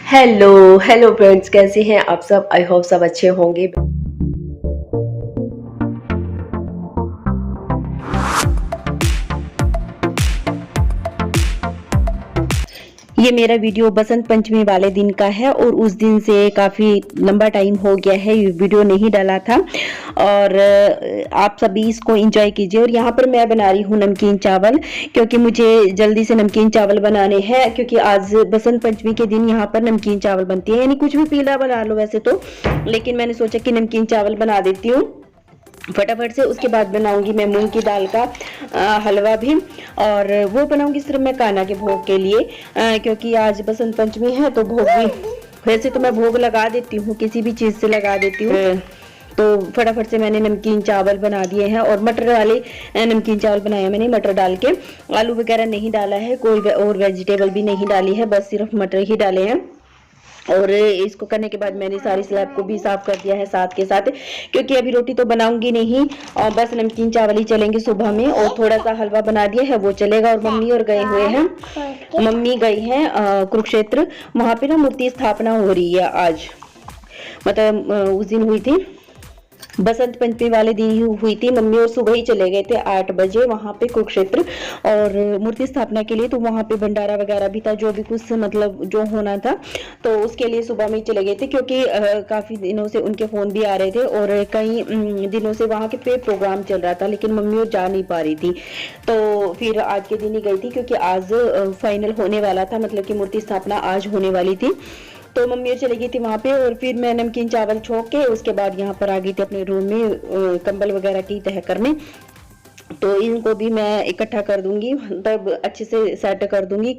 Hello hello friends, कैसे हैं आप सब। आई होप सब अच्छे होंगे। ये मेरा वीडियो बसंत पंचमी वाले दिन का है और उस दिन से काफ़ी लंबा टाइम हो गया है ये वीडियो नहीं डाला था। और आप सभी इसको एंजॉय कीजिए। और यहाँ पर मैं बना रही हूँ नमकीन चावल, क्योंकि मुझे जल्दी से नमकीन चावल बनाने हैं, क्योंकि आज बसंत पंचमी के दिन यहाँ पर नमकीन चावल बनती है। यानी कुछ भी पीला बना लो वैसे तो, लेकिन मैंने सोचा कि नमकीन चावल बना देती हूँ फटाफट से। उसके बाद बनाऊंगी मैं मूंग की दाल का हलवा भी, और वो बनाऊंगी सिर्फ मैं कान्हा के भोग के लिए, क्योंकि आज बसंत पंचमी है तो भोग भी, वैसे तो मैं भोग लगा देती हूँ, किसी भी चीज़ से लगा देती हूँ। तो फटाफट से मैंने नमकीन चावल बना दिए हैं, और मटर वाले नमकीन चावल बनाए मैंने, मटर डाल के। आलू वगैरह नहीं डाला है, कोई और वेजिटेबल भी नहीं डाली है, बस सिर्फ मटर ही डाले हैं। और इसको करने के बाद मैंने सारी स्लैब को भी साफ कर दिया है साथ के साथ, क्योंकि अभी रोटी तो बनाऊंगी नहीं, और बस नमकीन चावल ही चलेंगे सुबह में। और थोड़ा सा हलवा बना दिया है वो चलेगा। और मम्मी और गए हुए हैं, मम्मी गई हैं कुरुक्षेत्र, वहां पे ना मूर्ति स्थापना हो रही है आज, मतलब उस दिन हुई थी, बसंत पंचमी वाले दिन ही हुई थी। मम्मी और सुबह ही चले गए थे 8 बजे वहां पे कुरुक्षेत्र, और मूर्ति स्थापना के लिए। तो वहां पे भंडारा वगैरह भी था, जो भी कुछ मतलब जो होना था, तो उसके लिए सुबह में ही चले गए थे, क्योंकि काफी दिनों से उनके फोन भी आ रहे थे, और कई दिनों से वहां के पे प्रोग्राम चल रहा था, लेकिन मम्मी और जा नहीं पा रही थी। तो फिर आज के दिन ही गई थी, क्योंकि आज फाइनल होने वाला था, मतलब कि मूर्ति स्थापना आज होने वाली थी। तो मम्मी चली गई थी वहां पे, और फिर मैं नमकीन चावल छोक के उसके बाद यहाँ पर आ गई थी अपने रूम में कंबल वगैरह की तह करने। तो इनको भी मैं इकट्ठा कर दूंगी, तब अच्छे से सेट कर दूंगी।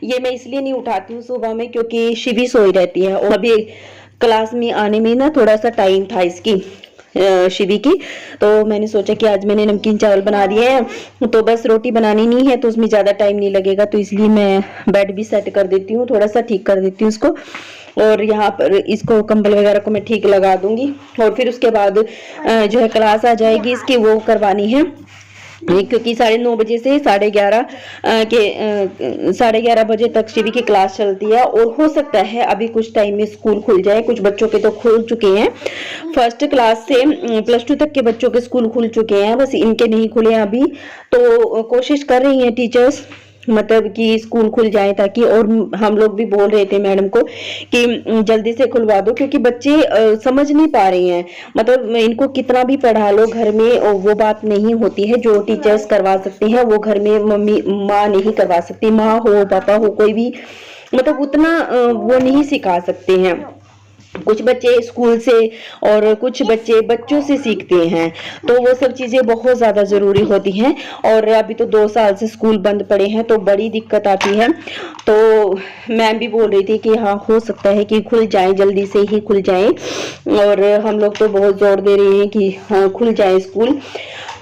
ये मैं इसलिए नहीं उठाती हूँ सुबह में, क्योंकि शिवी सोई रहती है, और अभी क्लास में आने में ना थोड़ा सा टाइम था इसकी, शिवी की। तो मैंने सोचा कि आज मैंने नमकीन चावल बना दिए हैं, तो बस रोटी बनानी नहीं है, तो उसमें ज़्यादा टाइम नहीं लगेगा, तो इसलिए मैं बेड भी सेट कर देती हूँ, थोड़ा सा ठीक कर देती हूँ उसको। और यहाँ पर इसको कंबल वगैरह को मैं ठीक लगा दूंगी, और फिर उसके बाद जो है क्लास आ जाएगी इसकी, वो करवानी है, क्योंकि 9:30 बजे से 11:30 11:30 बजे तक शिवी की क्लास चलती है। और हो सकता है अभी कुछ टाइम में स्कूल खुल जाए, कुछ बच्चों के तो खुल चुके हैं, फर्स्ट क्लास से +2 तक के बच्चों के स्कूल खुल चुके हैं, बस इनके नहीं खुले हैं अभी। तो कोशिश कर रही हैं टीचर्स, मतलब कि स्कूल खुल जाए ताकि। और हम लोग भी बोल रहे थे मैडम को कि जल्दी से खुलवा दो, क्योंकि बच्चे समझ नहीं पा रहे हैं, मतलब इनको कितना भी पढ़ा लो घर में, और वो बात नहीं होती है जो टीचर्स करवा सकते हैं, वो घर में मम्मी माँ नहीं करवा सकती, माँ हो पापा हो कोई भी, मतलब उतना वो नहीं सिखा सकते हैं। कुछ बच्चे स्कूल से और कुछ बच्चे बच्चों से सीखते हैं, तो वो सब चीजें बहुत ज्यादा जरूरी होती हैं। और अभी तो 2 साल से स्कूल बंद पड़े हैं, तो बड़ी दिक्कत आती है। तो मैम भी बोल रही थी कि हाँ हो सकता है कि खुल जाए, जल्दी से ही खुल जाए, और हम लोग तो बहुत जोर दे रहे हैं कि हाँ खुल जाए स्कूल।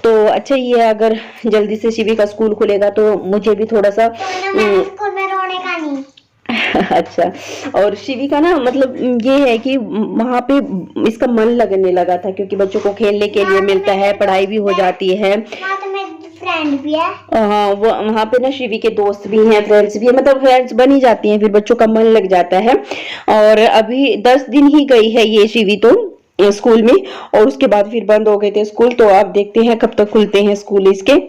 तो अच्छा ये है, अगर जल्दी से शिवी का स्कूल खुलेगा तो मुझे भी थोड़ा सा स्कूल में रोने का नहीं। अच्छा। और शिवी का ना मतलब ये है कि वहां पे इसका मन लगने लगा था, क्योंकि बच्चों को खेलने के लिए मिलता है, पढ़ाई भी हो जाती है, तो मेरी फ्रेंड भी है। हाँ वो वहां पे ना शिवी के दोस्त भी हैं, फ्रेंड्स भी है, मतलब फ्रेंड्स बनी जाती हैं, फिर बच्चों का मन लग जाता है। और अभी 10 दिन ही गई है ये शिवी तो स्कूल में, और उसके बाद फिर बंद हो गए थे स्कूल। तो आप देखते हैं कब तक खुलते हैं स्कूल इसके।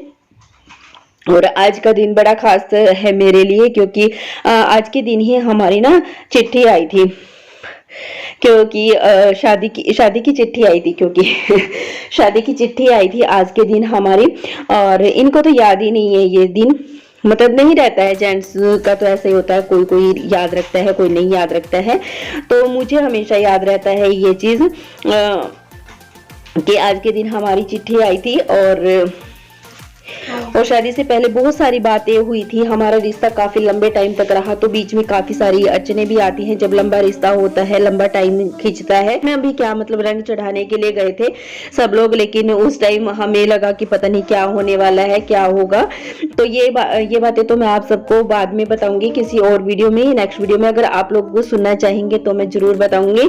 और आज का दिन बड़ा खास है मेरे लिए, क्योंकि आज के दिन ही हमारी ना चिट्ठी आई थी, क्योंकि शादी की चिट्ठी आई थी, क्योंकि शादी की चिट्ठी आई थी आज के दिन हमारी। और इनको तो याद ही नहीं है ये दिन, मतलब नहीं रहता है, जेंट्स का तो ऐसा ही होता है, कोई कोई याद रखता है कोई नहीं याद रखता है। तो मुझे हमेशा याद रहता है ये चीज कि आज के दिन हमारी चिट्ठी आई थी। और शादी से पहले बहुत सारी बातें हुई थी, हमारा रिश्ता काफी लंबे टाइम तक रहा, तो बीच में काफी सारी अड़चने भी आती हैं जब लंबा रिश्ता होता है, लंबा टाइम खींचता है। मैं अभी क्या मतलब रंग चढ़ाने के लिए गए थे सब लोग, लेकिन उस टाइम हमें लगा कि पता नहीं क्या होने वाला है, क्या होगा। तो ये बातें तो मैं आप सबको बाद में बताऊंगी किसी और वीडियो में, नेक्स्ट वीडियो में। अगर आप लोग को सुनना चाहेंगे तो मैं जरूर बताऊंगी,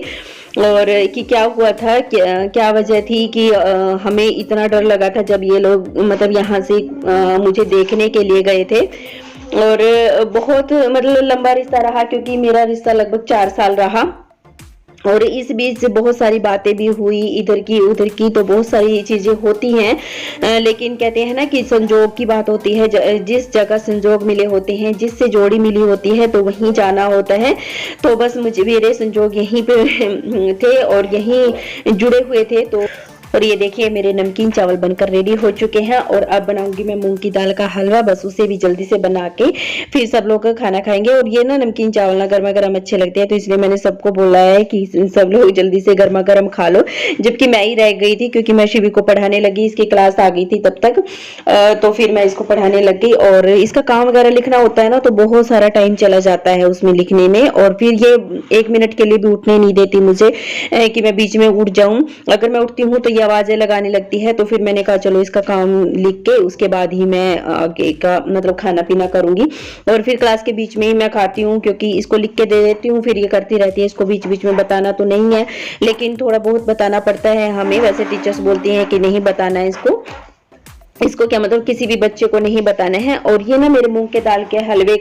और कि क्या हुआ था, क्या वजह थी कि हमें इतना डर लगा था जब ये लोग मतलब यहाँ से मुझे देखने के लिए गए थे। और बहुत मतलब लंबा रिश्ता रहा, क्योंकि मेरा रिश्ता लगभग 4 साल रहा। और इस बीच बहुत सारी बातें भी हुई, इधर की उधर की, तो बहुत सारी चीजें होती हैं। लेकिन कहते हैं ना कि संजोग की बात होती है, जिस जगह संजोग मिले होते हैं, जिससे जोड़ी मिली होती है, तो वहीं जाना होता है। तो बस मुझे मेरे संजोग यहीं पे थे और यहीं जुड़े हुए थे। तो और ये देखिए मेरे नमकीन चावल बनकर रेडी हो चुके हैं, और अब बनाऊंगी मैं मूंग की दाल का हलवा। बस उसे भी जल्दी से बना के फिर सब लोग खाना खाएंगे। और ये ना नमकीन चावल ना गर्मा गर्म अच्छे लगते हैं, तो इसलिए मैंने सबको बोला है कि सब लोग जल्दी से गर्मा गर्म खा लो। जबकि मैं ही रह गई थी, क्योंकि मैं शिवी को पढ़ाने लगी, इसकी क्लास आ गई थी तब तक। तो फिर मैं इसको पढ़ाने लग गई, और इसका काम वगैरह लिखना होता है ना, तो बहुत सारा टाइम चला जाता है उसमें लिखने में। और फिर ये 1 मिनट के लिए भी उठने नहीं देती मुझे, कि मैं बीच में उठ जाऊं। अगर मैं उठती हूँ तो ये आवाजें लगाने लगती है। तो फिर मैंने कहा चलो इसका काम लिख के उसके बाद ही मैं आगे का मतलब खाना पीना करूंगी। और फिर क्लास के बीच में ही मैं खाती हूँ, क्योंकि इसको लिख के दे देती हूँ, फिर ये करती रहती है। इसको बीच बीच में बताना तो नहीं है, लेकिन थोड़ा बहुत बताना पड़ता है हमें। वैसे टीचर्स बोलती हैं कि नहीं बताना है इसको क्या मतलब किसी भी बच्चे को नहीं बताना है। और ये ना मेरे मूंग के दाल के हलवे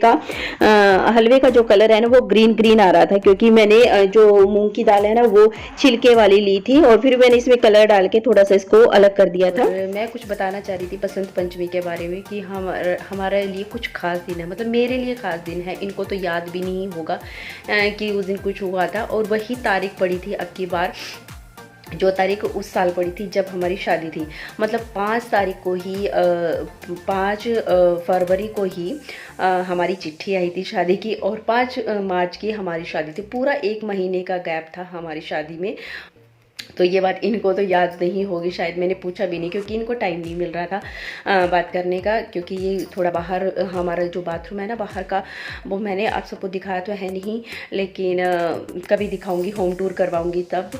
का जो कलर है ना, वो ग्रीन ग्रीन आ रहा था, क्योंकि मैंने जो मूंग की दाल है ना, वो छिलके वाली ली थी, और फिर मैंने इसमें कलर डाल के थोड़ा सा इसको अलग कर दिया था। मैं कुछ बताना चाह रही थी बसंत पंचमी के बारे में, कि हमारे लिए कुछ खास दिन है, मतलब मेरे लिए खास दिन है। इनको तो याद भी नहीं होगा कि उस दिन कुछ हुआ था। और वही तारीख पड़ी थी अब की बार, जो तारीख उस साल पड़ी थी जब हमारी शादी थी। मतलब 5 तारीख को ही 5 फरवरी को ही हमारी चिट्ठी आई थी शादी की, और 5 मार्च की हमारी शादी थी। पूरा 1 महीने का गैप था हमारी शादी में। तो ये बात इनको तो याद नहीं होगी शायद, मैंने पूछा भी नहीं, क्योंकि इनको टाइम नहीं मिल रहा था बात करने का। क्योंकि ये थोड़ा बाहर, हमारा जो बाथरूम है ना बाहर का, वो मैंने आप सबको दिखाया तो है नहीं, लेकिन कभी दिखाऊंगी, होम टूर करवाऊंगी तब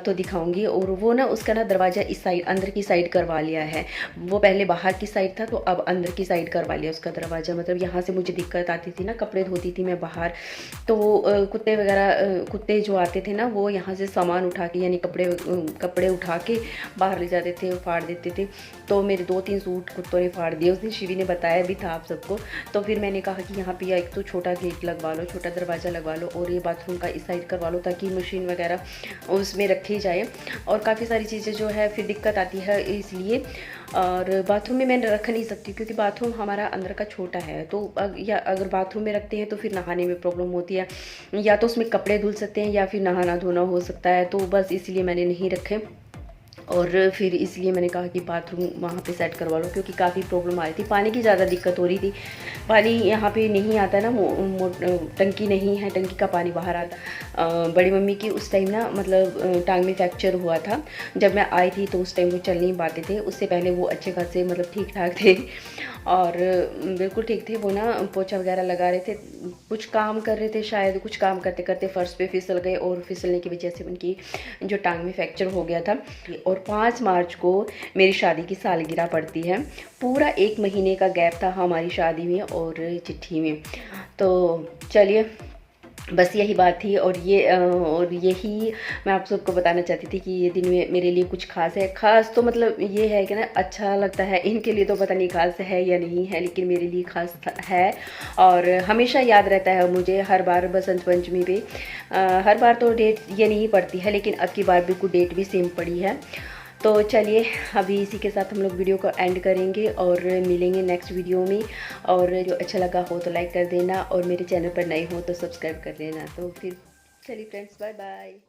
तो दिखाऊंगी। और वो ना उसका ना दरवाज़ा इस साइड अंदर की साइड करवा लिया है। वो पहले बाहर की साइड था, तो अब अंदर की साइड करवा लिया उसका दरवाज़ा। मतलब यहाँ से मुझे दिक्कत आती थी ना, कपड़े धोती थी मैं बाहर, तो कुत्ते वगैरह, कुत्ते जो आते थे ना, वो यहाँ से सामान उठा के, यानी कपड़े उठा के बाहर ले जाते थे, फाड़ देते थे। तो मेरे 2-3 सूट कुत्तों ने फाड़ दिए। उस दिन शिवी ने बताया भी था आप सबको। तो फिर मैंने कहा कि यहाँ पे एक तो छोटा गेट लगवा लो, छोटा दरवाज़ा लगवा लो, और ये बाथरूम का इस साइड करवा लो, ताकि मशीन वगैरह उसमें रखी जाए। और काफ़ी सारी चीज़ें जो है फिर दिक्कत आती है इसलिए। और बाथरूम में मैं रख नहीं सकती, क्योंकि बाथरूम हमारा अंदर का छोटा है। तो या अगर बाथरूम में रखते हैं तो फिर नहाने में प्रॉब्लम होती है, या तो उसमें कपड़े धुल सकते हैं, या फिर नहाना धोना हो सकता है। तो बस इसलिए मैंने नहीं रखे। और फिर इसलिए मैंने कहा कि बाथरूम वहाँ पे सेट करवा लो, क्योंकि काफ़ी प्रॉब्लम आ रही थी, पानी की ज़्यादा दिक्कत हो रही थी। पानी यहाँ पे नहीं आता ना, टंकी नहीं है, टंकी का पानी बाहर आता। बड़ी मम्मी की उस टाइम ना मतलब टांग में फ्रैक्चर हुआ था, जब मैं आई थी तो उस टाइम वो चल नहीं पाते थे। उससे पहले वो अच्छे खासे मतलब ठीक ठाक थे, और बिल्कुल ठीक थे। वो ना पोछा वगैरह लगा रहे थे, कुछ काम कर रहे थे शायद, कुछ काम करते करते फर्श पे फिसल गए, और फिसलने की वजह से उनकी जो टांग में फ्रैक्चर हो गया था। और 5 मार्च को मेरी शादी की सालगिरह पड़ती है। पूरा 1 महीने का गैप था हमारी शादी में और चिट्ठी में। तो चलिए, बस यही बात थी। और यही मैं आप सबको बताना चाहती थी कि ये दिन में मेरे लिए कुछ खास है। खास तो मतलब ये है कि ना, अच्छा लगता है, इनके लिए तो पता नहीं खास है या नहीं है, लेकिन मेरे लिए खास है। और हमेशा याद रहता है मुझे हर बार बसंत पंचमी पे। हर बार तो डेट ये नहीं पड़ती है, लेकिन अब की बार बिल्कुल डेट भी सेम पड़ी है। तो चलिए, अभी इसी के साथ हम लोग वीडियो को एंड करेंगे, और मिलेंगे नेक्स्ट वीडियो में। और जो अच्छा लगा हो तो लाइक कर देना, और मेरे चैनल पर नए हो तो सब्सक्राइब कर लेना। तो फिर चलिए फ्रेंड्स, बाय बाय।